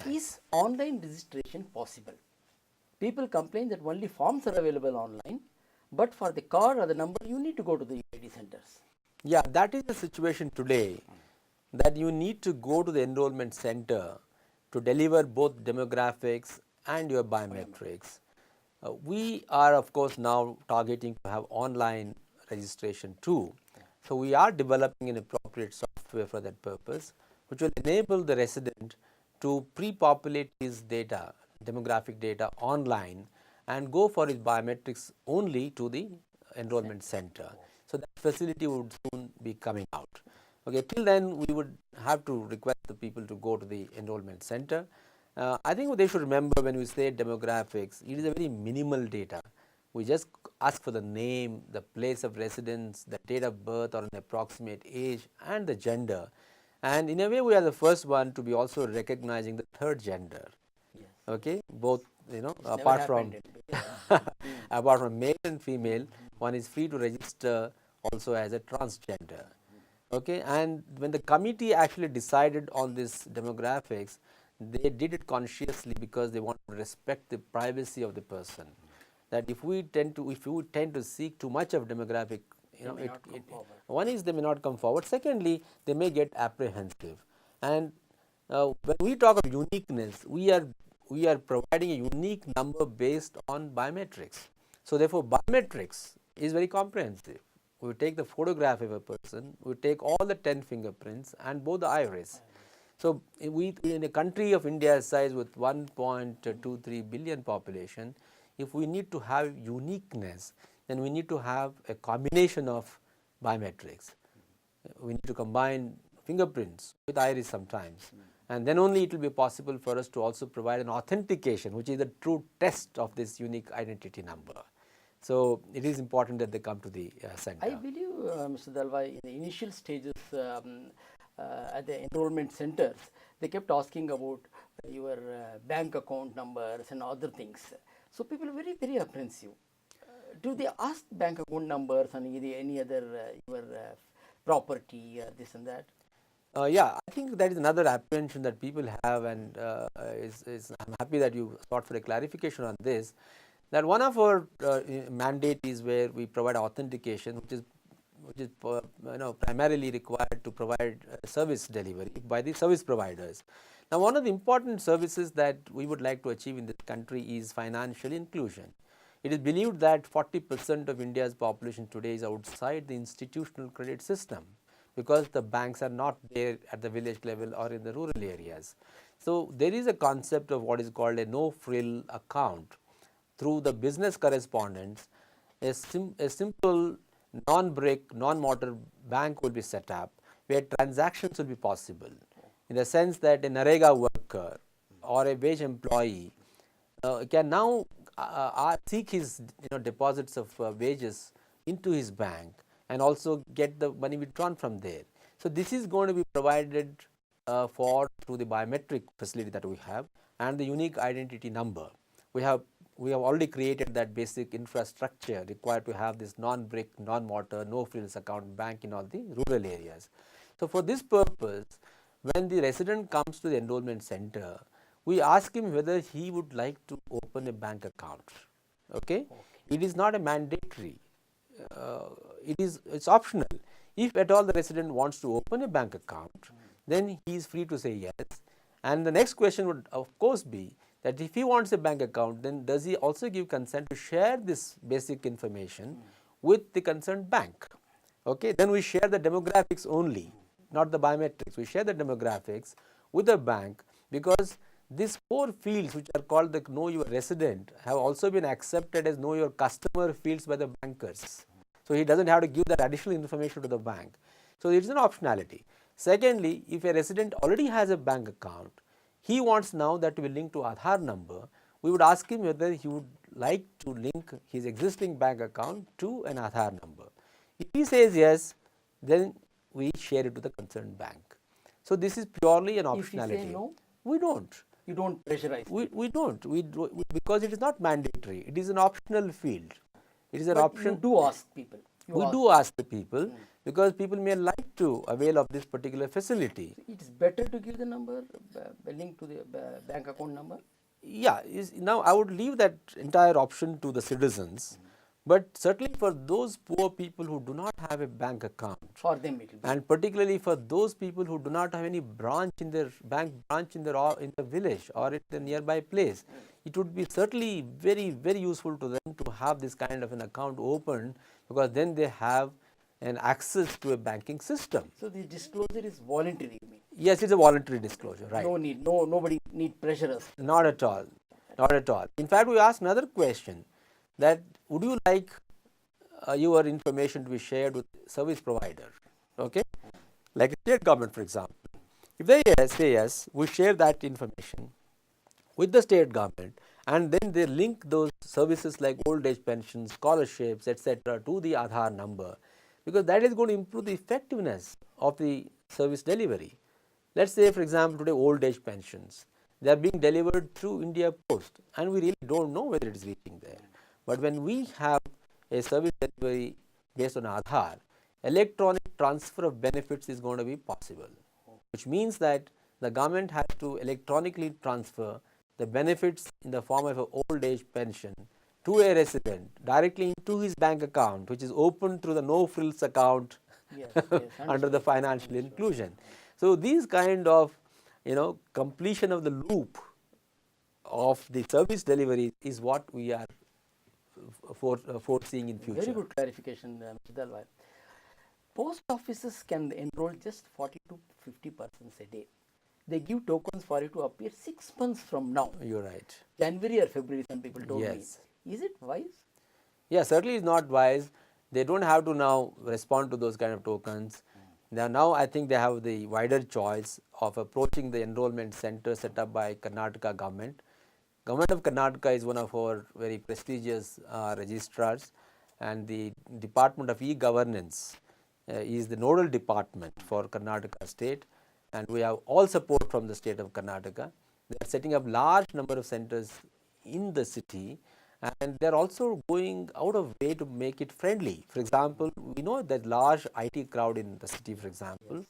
Is online registration possible? People complain that only forms are available online, but for the card or the number, you need to go to the UID centers. Yeah, that is the situation today, that you need to go to the enrollment center to deliver both demographics and your biometrics. We are of course now targeting to have online registration too. So we are developing an appropriate software for that purpose, which will enable the resident to pre-populate his data, demographic data online, and go for his biometrics only to the enrollment center. So that facility would soon be coming out. Okay, till then we would have to request the people to go to the enrollment center. I think they should remember, when we say demographics, it is a very minimal data. We just ask for the name, the place of residence, the date of birth or an approximate age, and the gender. And in a way, we are the first one to be also recognizing the third gender. Yes. Okay, both, Apart from apart from male and female, one is free to register also as a transgender. Okay, and when the committee actually decided on this demographics, they did it consciously because they want to respect the privacy of the person. That if we tend to seek too much of demographic, one is they may not come forward. Secondly, they may get apprehensive. And when we talk of uniqueness, we are providing a unique number based on biometrics. So therefore, biometrics is very comprehensive. We take the photograph of a person, we take all the 10 fingerprints and both the iris. So we, in a country of India's size with 1.23 billion population, if we need to have uniqueness, then we need to have a combination of biometrics. We need to combine fingerprints with iris sometimes, and then only it will be possible for us to also provide an authentication, which is the true test of this unique identity number. So it is important that they come to the center. I believe, Mr. Dalwai, in the initial stages at the enrollment centers, they kept asking about your bank account numbers and other things. So people are very, very apprehensive. Do they ask bank account numbers and any other your property, this and that? Yeah, I think that is another apprehension that people have, and I'm happy that you sought for a clarification on this. That one of our mandate is where we provide authentication, which is primarily required to provide service delivery by the service providers. Now, one of the important services that we would like to achieve in this country is financial inclusion. It is believed that 40% of India's population today is outside the institutional credit system, because the banks are not there at the village level or in the rural areas. So there is a concept of what is called a no-frill account. Through the business correspondence, a simple non-brick, non-mortar bank will be set up, where transactions will be possible, in the sense that a Narega worker or a wage employee can now seek his deposits of wages into his bank and also get the money withdrawn from there. So this is going to be provided through the biometric facility that we have and the unique identity number. We have already created that basic infrastructure required to have this non-brick, non-mortar, no-frills account bank in all the rural areas. So for this purpose, when the resident comes to the enrollment center, we ask him whether he would like to open a bank account. Okay? It is not a mandatory. It's optional. If at all the resident wants to open a bank account, then he is free to say yes. And the next question would of course be that if he wants a bank account, then does he also give consent to share this basic information with the concerned bank? Okay, then we share the demographics only, not the biometrics. We share the demographics with the bank, because these 4 fields, which are called the Know Your Resident, have also been accepted as Know Your Customer fields by the bankers. So he doesn't have to give that additional information to the bank. So it is an optionality. Secondly, if a resident already has a bank account, he wants now that to be linked to Aadhaar number, we would ask him whether he would like to link his existing bank account to an Aadhaar number. If he says yes, then we share it to the concerned bank. So this is purely an optionality. If you say no, we don't. You don't pressurize. We don't. Because it is not mandatory. It is an optional field. It is an option. You do ask people. We do ask the people because people may like to avail of this particular facility. It is better to give the number, link to the bank account number. Yeah, now I would leave that entire option to the citizens, but certainly for those poor people who do not have a bank account, For them it will be. and particularly for those people who do not have any branch in their bank branch in the village or in the nearby place, it would be certainly very useful to them to have this kind of an account opened, because then they have an access to a banking system. So the disclosure is voluntary, you mean? Yes, it's a voluntary disclosure, right? No need, nobody need pressure us. Not at all, not at all. In fact, we asked another question, that would you like your information to be shared with service provider, okay, like a state government, for example. If they say yes, we share that information with the state government, and then they link those services like old age pensions, scholarships, etc. to the Aadhaar number, because that is going to improve the effectiveness of the service delivery. Let us say, for example, today old age pensions, they are being delivered through India Post, and we really do not know whether it is reaching there. But when we have a service delivery based on Aadhaar, electronic transfer of benefits is going to be possible, which means that the government has to electronically transfer the benefits in the form of an old age pension to a resident directly into his bank account, which is opened through the no frills account Yes, under the financial inclusion. So, these kind of completion of the loop of the service delivery is what we are foreseeing in future. Very good clarification, Mr. Dalwai. Post offices can enroll just 40 to 50 persons a day. They give tokens for it to appear 6 months from now. You are right. January or February, some people told Yes. me. Is it wise? Yeah, certainly it's not wise. They don't have to now respond to those kind of tokens. Now I think they have the wider choice of approaching the enrollment center set up by Karnataka government. Government of Karnataka is one of our very prestigious registrars, and the Department of E-Governance is the nodal department for Karnataka state, and we have all support from the state of Karnataka. They are setting up large number of centers in the city, and they are also going out of way to make it friendly. For example, we know that large IT crowd in the city, for example.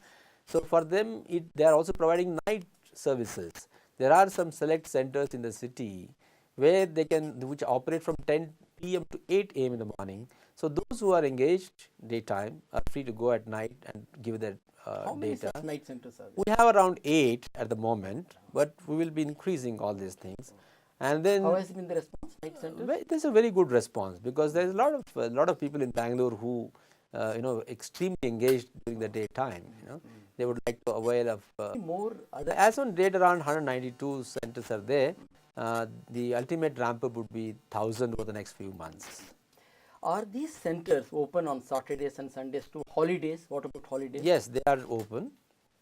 So, for them they are also providing night services. There are some select centers in the city where they can, which operate from 10 p.m. to 8 a.m. in the morning. So, those who are engaged daytime are free to go at night and give their How many data. such night centers are there? We have around 8 at the moment, but we will be increasing all these things. And then How has been the response, night centers? there is a very good response, because there is a lot of people in Bangalore who extremely engaged during the daytime. They would like to avail of More other as on date around 192 centers are there. The ultimate ramp up would be 1,000 over the next few months. Are these centers open on Saturdays and Sundays too? Holidays? What about holidays? Yes, they are open.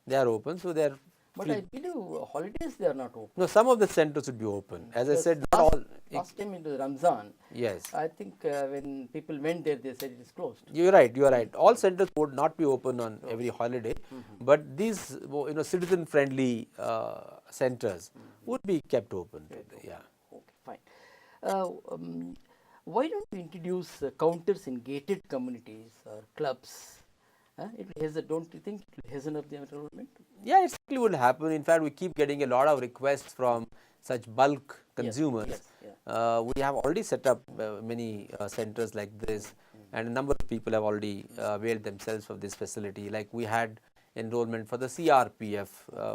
They are open, so they are. But I believe holidays they are not open. No, some of the centers would be open. As I Because said, not all. Last time into Ramzan, Yes, I think when people went there, they said it is closed. you are right. You are right. All centers would not be open on every holiday, but these citizen friendly centers would be kept open. Yeah. Okay, fine. Why don't we introduce counters in gated communities or clubs? Don't you think it will hasten up the enrollment? Yeah, it certainly would happen. In fact, we keep getting a lot of requests from such bulk consumers. Yes, yeah. We have already set up many centers like this, and a number of people have already availed themselves of this facility. Like we had enrollment for the CRPF,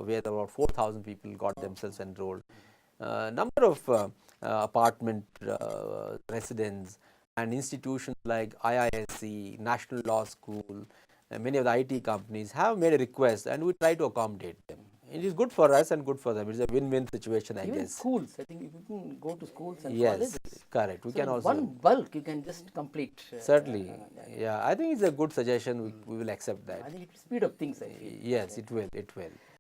where about 4,000 people got themselves enrolled. Number of apartment residents and institutions like IISc, National Law School, many of the IT companies have made a request, and we try to accommodate them. It is good for us and good for them. It is a win-win situation, I Even guess. schools, I think if you can go to schools and Yes, colleges. correct. We So can in also one bulk you can just complete. certainly. Yeah, I think it's a good suggestion. We will accept I that. think it will speed up things, I feel. Yes, it will. It will.